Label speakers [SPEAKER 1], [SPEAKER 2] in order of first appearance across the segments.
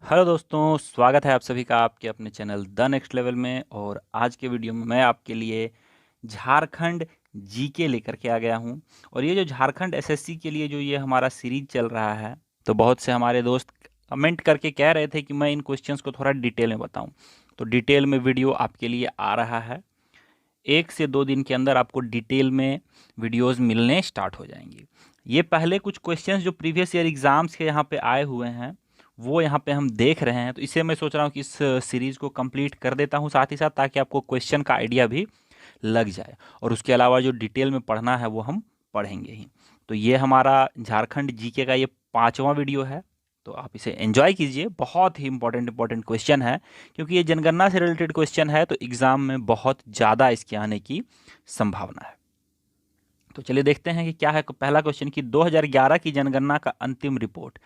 [SPEAKER 1] Hello दोस्तों, स्वागत है आप सभी का आपके अपने चैनल द नेक्स्ट लेवल में। और आज के वीडियो में मैं आपके लिए झारखंड जीके लेकर के आ गया हूं। और ये जो झारखंड एसएससी के लिए जो ये हमारा सीरीज चल रहा है, तो बहुत से हमारे दोस्त कमेंट करके कह रहे थे कि मैं इन क्वेश्चंस को थोड़ा डिटेल में बताऊं। तो डिटेल में वीडियो आपके लिए आ रहा है। 1 से 2 दिन के अंदर आपको डिटेल में वीडियोज़ मिलने स्टार्ट हो जाएंगी। ये पहले कुछ क्वेश्चंस जो प्रीवियस ईयर एग्ज़ाम्स के यहाँ पे आए हुए हैं, वो यहाँ पे हम देख रहे हैं। तो इसे मैं सोच रहा हूँ कि इस सीरीज़ को कंप्लीट कर देता हूँ साथ ही साथ, ताकि आपको क्वेश्चन का आइडिया भी लग जाए। और उसके अलावा जो डिटेल में पढ़ना है वो हम पढ़ेंगे ही। तो ये हमारा झारखंड जीके का ये 5वां वीडियो है। तो आप इसे एंजॉय कीजिए। बहुत ही इंपॉर्टेंट क्वेश्चन है, क्योंकि ये जनगणना से रिलेटेड क्वेश्चन है। तो एग्ज़ाम में बहुत ज़्यादा इसके आने की संभावना है। तो चलिए देखते हैं कि क्या है। पहला क्वेश्चन कि 2011 की जनगणना का अंतिम रिपोर्ट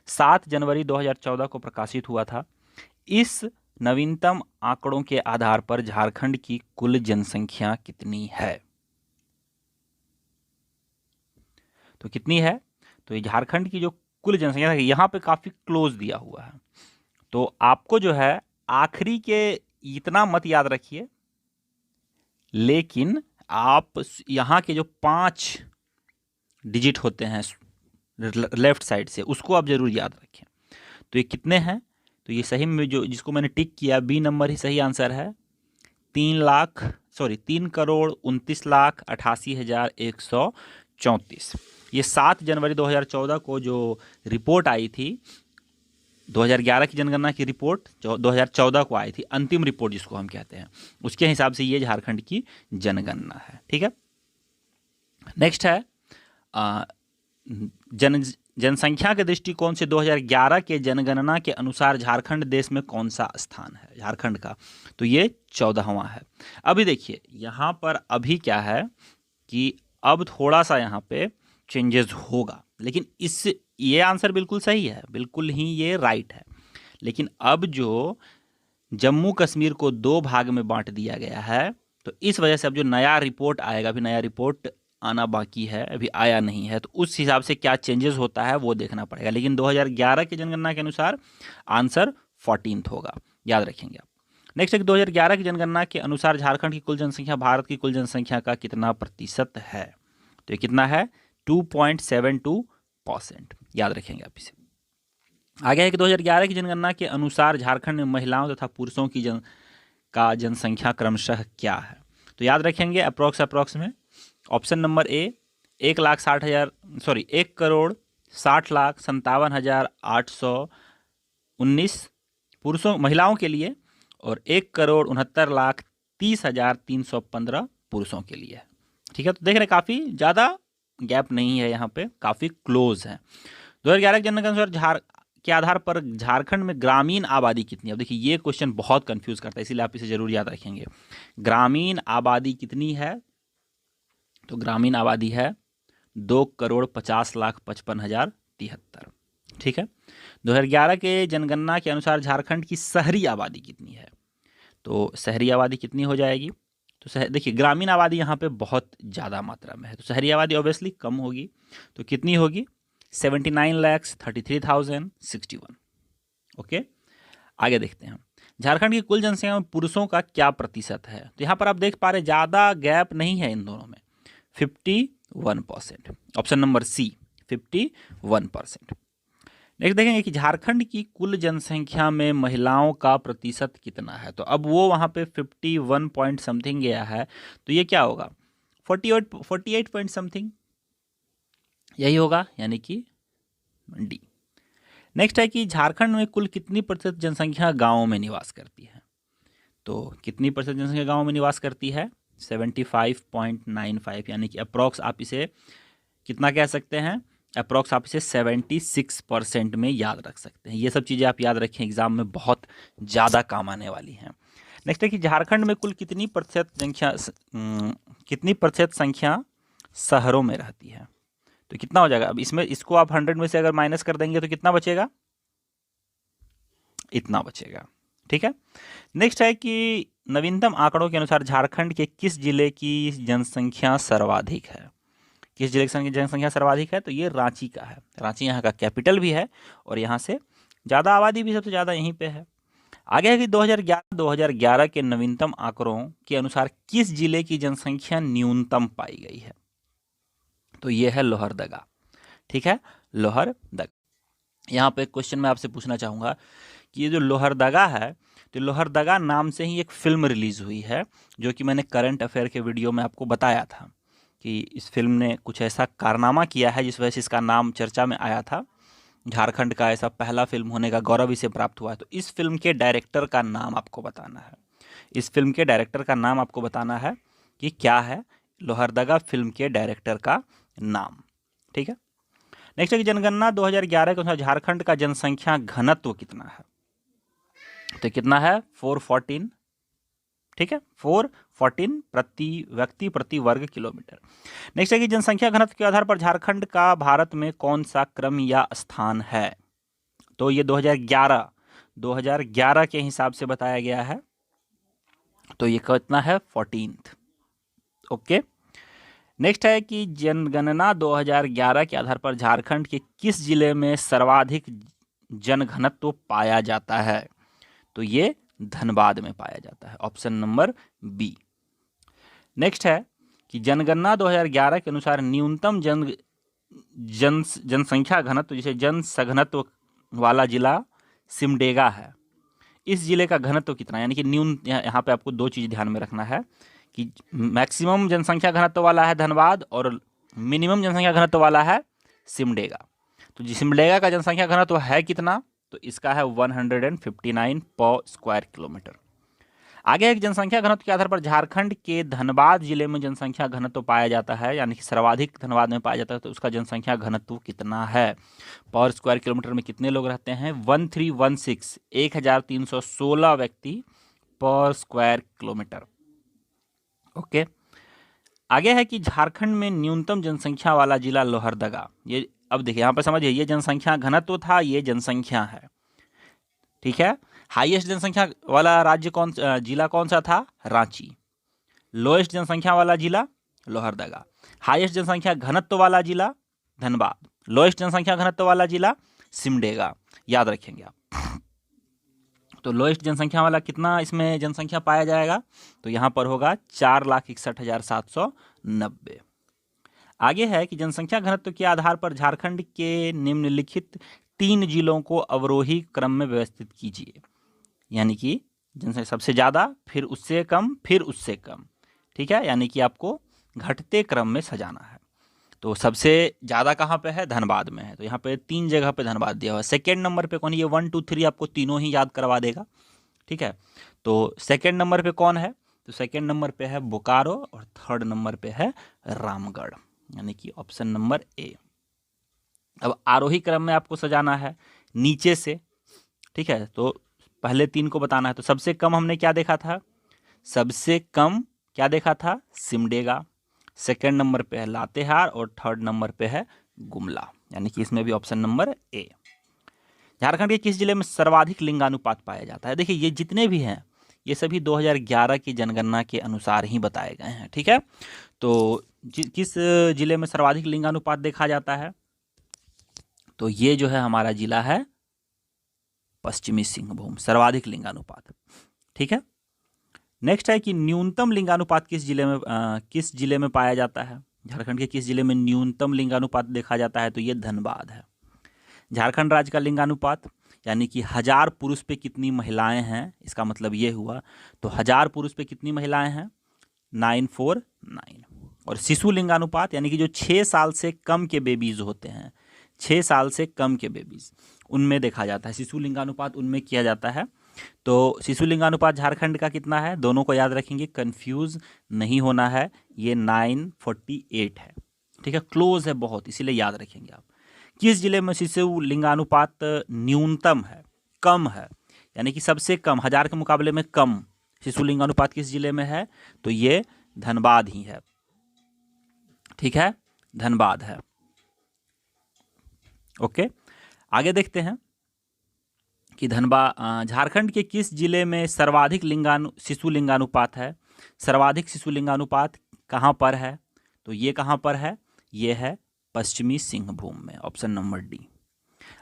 [SPEAKER 1] 7 जनवरी 2014 को प्रकाशित हुआ था। इस नवीनतम आंकड़ों के आधार पर झारखंड की कुल जनसंख्या कितनी है? तो कितनी है? तो ये झारखंड की जो कुल जनसंख्या है, यहाँ पे काफ़ी क्लोज दिया हुआ है। तो आपको जो है आखिरी के इतना मत याद रखिए, लेकिन आप यहाँ के जो 5 डिजिट होते हैं लेफ्ट साइड से, उसको आप जरूर याद रखें। तो ये कितने हैं? तो ये सही में जो जिसको मैंने टिक किया, बी नंबर ही सही आंसर है। 3,29,88,134। ये 7 जनवरी 2014 को जो रिपोर्ट आई थी, 2011 की जनगणना की रिपोर्ट जो 2014 को आई थी, अंतिम रिपोर्ट जिसको हम कहते हैं, उसके हिसाब से ये झारखंड की जनगणना है। ठीक है। नेक्स्ट है जनसंख्या के दृष्टिकोण से 2011 के जनगणना के अनुसार झारखंड देश में कौन सा स्थान है झारखंड का? तो ये 14वां है। अभी देखिए यहाँ पर अभी क्या है कि अब थोड़ा सा यहाँ पे चेंजेस होगा, लेकिन इस ये आंसर बिल्कुल सही है, बिल्कुल ही ये राइट है। लेकिन अब जो जम्मू कश्मीर को 2 भाग में बांट दिया गया है, तो इस वजह से अब जो नया रिपोर्ट आएगा, अभी नया रिपोर्ट आना बाकी है, अभी आया नहीं है, तो उस हिसाब से क्या चेंजेस होता है वो देखना पड़ेगा। लेकिन 2011 की जनगणना के अनुसार आंसर 14th होगा, याद रखेंगे आप। नेक्स्ट है कि 2011 की जनगणना के अनुसार झारखंड की कुल जनसंख्या भारत की कुल जनसंख्या का कितना प्रतिशत है? तो ये कितना है? 2.72%। याद रखेंगे आप इसे। आगे है कि 2011 की जनगणना के अनुसार झारखंड में महिलाओं तथा पुरुषों की जनसंख्या क्रमशः क्या है? तो याद रखेंगे अप्रॉक्स में ऑप्शन नंबर ए 1,60,57,819 पुरुषों महिलाओं के लिए, और 1,69,30,315 पुरुषों के लिए। ठीक है। तो देख रहे काफ़ी ज़्यादा गैप नहीं है, यहाँ पे काफ़ी क्लोज है। 2011 की जनगणना के अनुसार के आधार पर झारखंड में ग्रामीण आबादी कितनी है? अब देखिए ये क्वेश्चन बहुत कंफ्यूज करता है, इसीलिए आप इसे जरूर याद रखेंगे। ग्रामीण आबादी कितनी है? तो ग्रामीण आबादी है 2,50,55,073। ठीक है। 2011 के जनगणना के अनुसार झारखंड की शहरी आबादी कितनी है? तो शहरी आबादी कितनी हो जाएगी? तो देखिए ग्रामीण आबादी यहाँ पे बहुत ज़्यादा मात्रा में है, तो शहरी आबादी ऑब्वियसली कम होगी। तो कितनी होगी? 79,33,061। ओके। आगे देखते हैं। झारखंड की कुल जनसंख्या में पुरुषों का क्या प्रतिशत है? तो यहाँ पर आप देख पा रहे ज़्यादा गैप नहीं है इन दोनों में, 51%। Option number C 51%। नेक्स्ट देखेंगे कि झारखंड की कुल जनसंख्या में महिलाओं का प्रतिशत कितना है? तो अब वो वहाँ पे 51 पॉइंट समथिंग गया है, तो ये क्या होगा? 48 पॉइंट समथिंग, यही होगा, यानी कि डी। नेक्स्ट है कि झारखंड में कुल कितनी प्रतिशत जनसंख्या गांवों में निवास करती है? तो कितनी प्रतिशत जनसंख्या गांवों में निवास करती है? 75.95, यानी कि अप्रॉक्स आप इसे कितना कह सकते हैं? अप्रॉक्स आप इसे 76% में याद रख सकते हैं। ये सब चीज़ें आप याद रखें, एग्जाम में बहुत ज़्यादा काम आने वाली हैं। नेक्स्ट है कि झारखंड में कुल कितनी प्रतिशत संख्या शहरों में रहती है? तो कितना हो जाएगा? अब इसमें इसको आप 100 में से अगर माइनस कर देंगे तो कितना बचेगा? इतना बचेगा। ठीक है। नेक्स्ट है कि नवीनतम आंकड़ों के अनुसार झारखंड के किस जिले की जनसंख्या सर्वाधिक है? किस जिले की जनसंख्या सर्वाधिक है? तो ये रांची का है। रांची यहाँ का कैपिटल भी है और यहाँ से ज़्यादा आबादी भी सबसे ज़्यादा यहीं पे है। आगे है कि 2011 के नवीनतम आंकड़ों के अनुसार किस जिले की जनसंख्या न्यूनतम पाई गई है? तो ये है लोहरदगा। ठीक है, लोहरदगा। यहाँ पे एक क्वेश्चन मैं आपसे पूछना चाहूँगा कि ये जो लोहरदगा है, तो लोहरदगा नाम से ही एक फिल्म रिलीज हुई है, जो कि मैंने करंट अफेयर के वीडियो में आपको बताया था कि इस फिल्म ने कुछ ऐसा कारनामा किया है जिस वजह से इसका नाम चर्चा में आया था। झारखंड का ऐसा पहला फिल्म होने का गौरव इसे प्राप्त हुआ है। तो इस फिल्म के डायरेक्टर का नाम आपको बताना है। इस फिल्म के डायरेक्टर का नाम आपको बताना है कि क्या है लोहरदगा फिल्म के डायरेक्टर का नाम। ठीक है, नेक्स्ट है कि जनगणना 2011 के अनुसार झारखंड का जनसंख्या घनत्व कितना है? तो कितना है? 414। ठीक है, 414 प्रति व्यक्ति प्रति वर्ग किलोमीटर। नेक्स्ट है कि जनसंख्या घनत्व के आधार पर झारखंड का भारत में कौन सा क्रम या स्थान है? तो ये 2011 के हिसाब से बताया गया है। तो ये कितना है? 14th। ओके, नेक्स्ट है कि जनगणना 2011 के आधार पर झारखंड के किस जिले में सर्वाधिक जनघनत्व पाया जाता है? तो ये धनबाद में पाया जाता है, ऑप्शन नंबर बी। नेक्स्ट है कि जनगणना 2011 के अनुसार न्यूनतम जनसंख्या घनत्व, जैसे जनसघनत्व वाला जिला सिमडेगा है। इस जिले का घनत्व कितना, यानी कि यहाँ पे आपको दो चीज़ ध्यान में रखना है कि मैक्सिमम जनसंख्या घनत्व वाला है धनबाद और मिनिमम जनसंख्या घनत्व वाला है सिमडेगा। तो सिमडेगा का जनसंख्या घनत्व है कितना? तो इसका है 159 पर स्क्वायर किलोमीटर। आगे एक जनसंख्या घनत्व के आधार पर झारखंड के धनबाद जिले में जनसंख्या घनत्व पाया जाता है, यानी कि सर्वाधिक धनबाद में पाया जाता है। तो उसका जनसंख्या घनत्व कितना है? पर स्क्वायर किलोमीटर में कितने लोग रहते हैं? 1316, 1316 व्यक्ति पर स्क्वायर किलोमीटर। ओके, आगे है कि झारखंड में न्यूनतम जनसंख्या वाला जिला लोहरदगा। ये अब देखिए यहाँ पर समझिए, ये जनसंख्या घनत्व था, ये जनसंख्या है। ठीक है, हाईएस्ट जनसंख्या वाला जिला कौन सा था? रांची। लोएस्ट जनसंख्या वाला जिला लोहरदगा। हाईएस्ट जनसंख्या घनत्व वाला जिला धनबाद। लोएस्ट जनसंख्या घनत्व वाला जिला सिमडेगा। याद रखेंगे आप। तो लोएस्ट जनसंख्या वाला कितना इसमें जनसंख्या पाया जाएगा? तो यहाँ पर होगा 4,61,790। आगे है कि जनसंख्या घनत्व के आधार पर झारखंड के निम्नलिखित 3 जिलों को अवरोही क्रम में व्यवस्थित कीजिए, यानी कि जनसंख्या सबसे ज़्यादा, फिर उससे कम, फिर उससे कम। ठीक है, यानी कि आपको घटते क्रम में सजाना है। तो सबसे ज़्यादा कहाँ पे है? धनबाद में है। तो यहाँ पे 3 जगह पे धनबाद दिया हुआ है। सेकेंड नंबर पे कौन है? ये 1 2 3 आपको तीनों ही याद करवा देगा। ठीक है, तो सेकेंड नंबर पे कौन है? तो सेकेंड नंबर पे है बोकारो और थर्ड नंबर पे है रामगढ़, यानी कि ऑप्शन नंबर ए। अब आरोही क्रम में आपको सजाना है नीचे से। ठीक है, तो पहले 3 को बताना है। तो सबसे कम हमने क्या देखा था? सबसे कम क्या देखा था? सिमडेगा। सेकेंड नंबर पे है लातेहार और थर्ड नंबर पे है गुमला, यानी कि इसमें भी ऑप्शन नंबर ए। झारखंड के किस जिले में सर्वाधिक लिंगानुपात पाया जाता है? देखिए, ये जितने भी हैं ये सभी 2011 की जनगणना के अनुसार ही बताए गए हैं। ठीक है, तो किस जिले में सर्वाधिक लिंगानुपात देखा जाता है? तो ये जो है हमारा जिला है पश्चिमी सिंहभूम, सर्वाधिक लिंगानुपात। ठीक है, नेक्स्ट है कि न्यूनतम लिंगानुपात किस जिले में पाया जाता है? झारखंड के किस जिले में न्यूनतम लिंगानुपात देखा जाता है? तो ये धनबाद है। झारखंड राज्य का लिंगानुपात, यानी कि 1000 पुरुष पे कितनी महिलाएं हैं, इसका मतलब ये हुआ। तो 1000 पुरुष पे कितनी महिलाएं हैं? 949। और शिशु लिंगानुपात, यानी कि जो 6 साल से कम के बेबीज होते हैं, 6 साल से कम के बेबीज, उनमें देखा जाता है। शिशु लिंगानुपात उनमें किया जाता है। तो शिशु लिंगानुपात झारखंड का कितना है? दोनों को याद रखेंगे, कंफ्यूज नहीं होना है। ये 948 है। ठीक है, क्लोज है बहुत, इसीलिए याद रखेंगे आप। किस जिले में शिशु लिंगानुपात न्यूनतम है, कम है, यानी कि सबसे कम, 1000 के मुकाबले में कम शिशु लिंगानुपात किस जिले में है? तो ये धनबाद ही है। ठीक है, धनबाद है। ओके, आगे देखते हैं कि झारखंड के किस जिले में सर्वाधिक शिशु लिंगानुपात है? सर्वाधिक शिशु लिंगानुपात कहाँ पर है? तो ये कहाँ पर है? ये है पश्चिमी सिंहभूम में, ऑप्शन नंबर डी।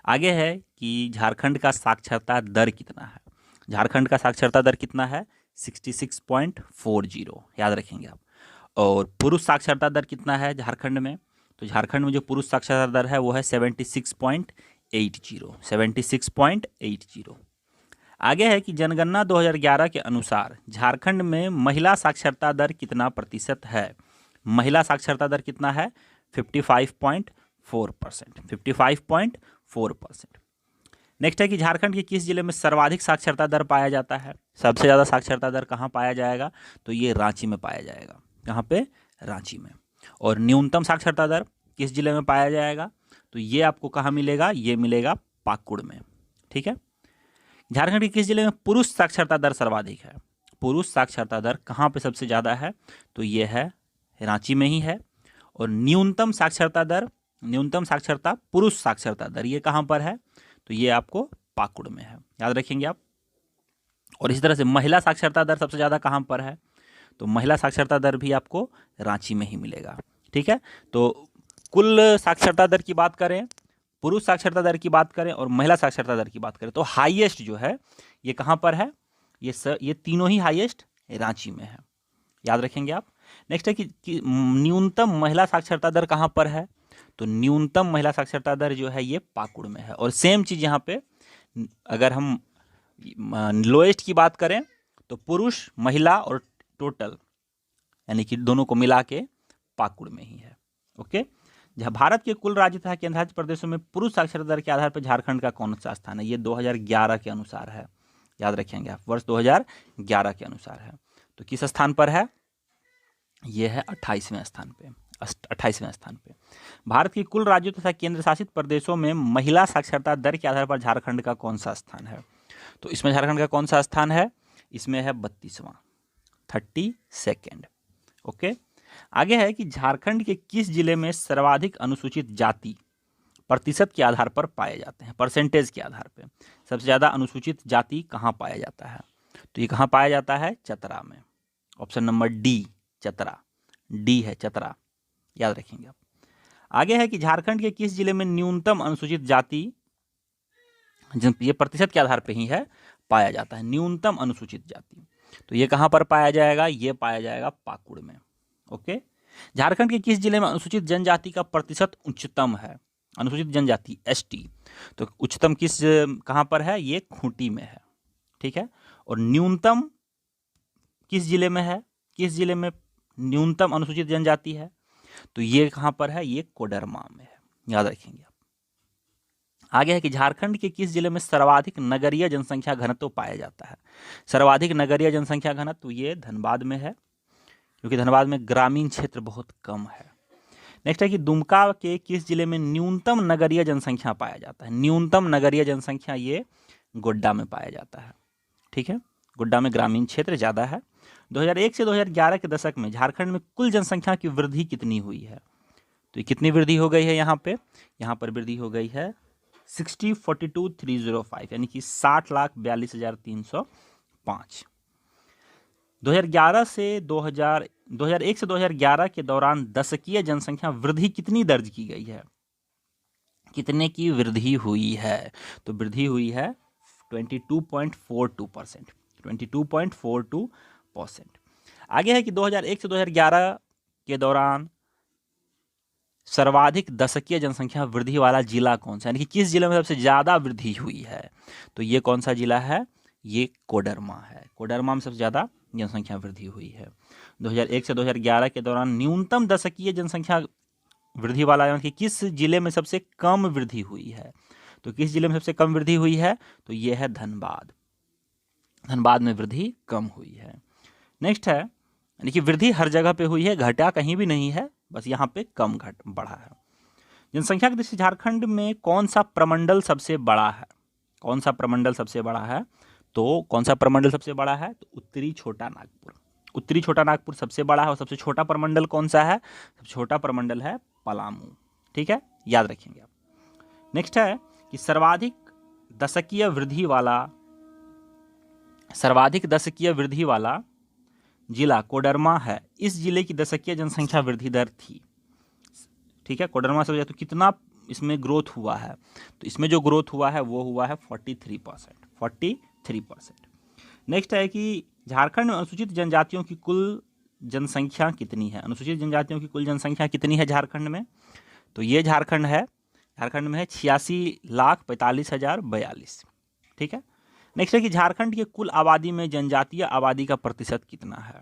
[SPEAKER 1] आगे है कि झारखंड का साक्षरता दर कितना है। झारखंड का साक्षरता दर कितना है? 66.40, याद रखेंगे आप। और पुरुष साक्षरता दर कितना है झारखंड में? तो झारखंड में जो पुरुष साक्षरता दर है वो है 76.80, 76.80। आगे है कि जनगणना 2011 के अनुसार झारखंड में महिला साक्षरता दर कितना प्रतिशत है? महिला साक्षरता दर कितना है? 55.4%, 55.4%। नेक्स्ट है कि झारखंड के किस जिले में सर्वाधिक साक्षरता दर पाया जाता है? सबसे ज़्यादा साक्षरता दर कहाँ पाया जाएगा? तो ये रांची में पाया जाएगा। कहाँ पे? रांची में। और न्यूनतम साक्षरता दर किस जिले में पाया जाएगा? तो ये आपको कहाँ मिलेगा? ये मिलेगा पाकुड़ में। ठीक है। झारखंड के किस जिले में पुरुष साक्षरता दर सर्वाधिक है? पुरुष साक्षरता दर कहाँ पे सबसे ज़्यादा है? तो ये है रांची में ही है। और न्यूनतम साक्षरता दर, न्यूनतम साक्षरता पुरुष साक्षरता दर, ये कहाँ पर है? तो ये आपको पाकुड़ में है, याद रखेंगे आप। और इसी तरह से महिला साक्षरता दर सबसे ज़्यादा कहाँ पर है? तो महिला साक्षरता दर भी आपको रांची में ही मिलेगा। ठीक है। तो कुल साक्षरता दर की बात करें, पुरुष साक्षरता दर की बात करें और महिला साक्षरता दर की बात करें, तो हाईएस्ट जो है ये कहाँ पर है? ये तीनों ही हाईएस्ट रांची में है, याद रखेंगे आप। नेक्स्ट है कि न्यूनतम महिला साक्षरता दर कहाँ पर है? तो न्यूनतम महिला साक्षरता दर जो है ये पाकुड़ में है। और सेम चीज़ यहाँ पे अगर हम लोएस्ट की बात करें तो पुरुष, महिला और टोटल यानी कि दोनों को मिला के पाकुड़ में ही है। ओके। जहाँ भारत के कुल राज्य तथा केंद्रशासित प्रदेशों में पुरुष साक्षरता दर के आधार पर झारखंड का कौन सा स्थान है? ये 2011 के अनुसार है, याद रखेंगे आप, वर्ष 2011 के अनुसार है। तो किस स्थान पर है? ये है 28वें स्थान पे, 28वें स्थान पे। भारत के कुल राज्यों तथा केंद्र शासित प्रदेशों में महिला साक्षरता दर के आधार पर झारखंड का कौन सा स्थान है? तो इसमें झारखंड का कौन सा स्थान है? इसमें है 32वां, 32nd। ओके। आगे है कि झारखंड के किस जिले में सर्वाधिक अनुसूचित जाति प्रतिशत के आधार पर पाए जाते हैं? परसेंटेज के आधार पर सबसे ज़्यादा अनुसूचित जाति कहाँ पाया जाता है? तो ये कहाँ पाया जाता है? चतरा में। Option number D, Chatra, D है चतरा, याद रखेंगे आप। आगे है कि झारखंड के किस जिले में न्यूनतम अनुसूचित जाति, ये प्रतिशत के आधार पर ही है, पाया जाता है न्यूनतम अनुसूचित जाति। तो ये कहाँ पर पाया जाएगा? ये पाया जाएगा पाकुड़ में। ओके। झारखंड के किस जिले में अनुसूचित जनजाति का प्रतिशत उच्चतम है? अनुसूचित जनजाति एसटी, तो उच्चतम किस, कहाँ पर है? ये खूंटी में है। ठीक है। और न्यूनतम किस जिले में है? किस जिले में न्यूनतम अनुसूचित जनजाति है? तो ये कहाँ पर है? ये कोडरमा में है, याद रखेंगे आप। आगे है कि झारखंड के किस जिले में सर्वाधिक नगरीय जनसंख्या घनत्व पाया जाता है? सर्वाधिक नगरीय जनसंख्या घनत्व ये धनबाद में है, क्योंकि धनबाद में ग्रामीण क्षेत्र बहुत कम है। नेक्स्ट है कि दुमका के किस जिले में न्यूनतम नगरीय जनसंख्या पाया जाता है? न्यूनतम नगरीय जनसंख्या ये गोड्डा में पाया जाता है। ठीक है। गोड्डा में ग्रामीण क्षेत्र ज़्यादा है। 2001 से 2011 के दशक में झारखंड में कुल जनसंख्या की वृद्धि कितनी हुई है? तो कितनी वृद्धि हो गई है यहाँ पे? यहाँ पर वृद्धि हो गई है 60,42,305, यानी कि 60,42,305। 2001 से 2011 के दौरान दशकीय जनसंख्या वृद्धि कितनी दर्ज की गई है? कितने की वृद्धि हुई है? तो वृद्धि हुई है 22.42%, 22.42%। आगे है कि 2001 से 2011 के दौरान सर्वाधिक दशकीय जनसंख्या वृद्धि वाला जिला कौन सा, यानी कि किस जिले में सबसे ज़्यादा वृद्धि हुई है? तो ये कौन सा जिला है? ये कोडरमा है। कोडरमा में सबसे ज़्यादा जनसंख्या वृद्धि हुई है। 2001 से 2011 के दौरान न्यूनतम दशकीय जनसंख्या वृद्धि वाला, यानी कि किस जिले में सबसे कम वृद्धि हुई है? तो किस जिले में सबसे कम वृद्धि हुई है? तो ये है धनबाद। धनबाद में वृद्धि कम हुई है। नेक्स्ट है, यानी कि वृद्धि हर जगह पे हुई है, घटा कहीं भी नहीं है, बस यहाँ पे कम बढ़ा है। जनसंख्या की दृष्टि से झारखंड में कौन सा प्रमंडल सबसे बड़ा है? कौन सा प्रमंडल सबसे बड़ा है? तो कौन सा प्रमंडल सबसे बड़ा है? तो उत्तरी छोटा नागपुर। उत्तरी छोटा नागपुर सबसे बड़ा है। और सबसे छोटा प्रमंडल कौन सा है? सबसे छोटा प्रमंडल है पलामू। ठीक है, याद रखेंगे आप। नेक्स्ट है कि सर्वाधिक दशकीय वृद्धि वाला जिला कोडरमा है। इस जिले की दशकीय जनसंख्या वृद्धि दर थी। ठीक है, कोडरमा से तो कितना इसमें ग्रोथ हुआ है, तो इसमें जो ग्रोथ हुआ है वो हुआ है 43%। 43%। नेक्स्ट है कि झारखंड में अनुसूचित जनजातियों की कुल जनसंख्या कितनी है। अनुसूचित जनजातियों की कुल जनसंख्या कितनी है झारखंड में? तो ये झारखंड में है 86,45,042। ठीक है। नेक्स्ट है कि झारखंड की कुल आबादी में जनजातीय आबादी का प्रतिशत कितना है।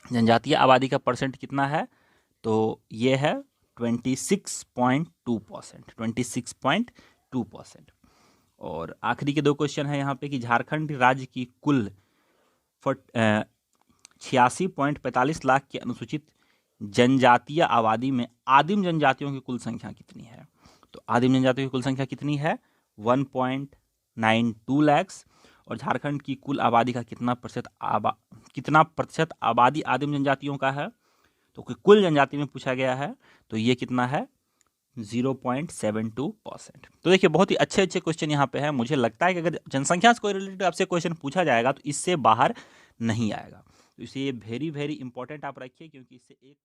[SPEAKER 1] जनजातीय आबादी का परसेंट कितना है? तो ये है 26.2%। 26.2%। और आखिरी के दो क्वेश्चन है यहाँ पे कि झारखंड राज्य की कुल 86.45 लाख की अनुसूचित जनजातीय आबादी में आदिम जनजातियों की कुल संख्या कितनी है। तो आदिम जनजातियों की कुल संख्या कितनी है? 1.92 लैक्स। और झारखंड की कुल आबादी का कितना प्रतिशत आबादी आदिम जनजातियों का है? तो कुल जनजाति में पूछा गया है, तो ये कितना है? 0.72%। तो देखिए बहुत ही अच्छे अच्छे क्वेश्चन यहाँ पे है। मुझे लगता है कि अगर जनसंख्या से कोई रिलेटेड आपसे क्वेश्चन पूछा जाएगा तो इससे बाहर नहीं आएगा। तो इसे वेरी वेरी इंपॉर्टेंट आप रखिए, क्योंकि इससे एक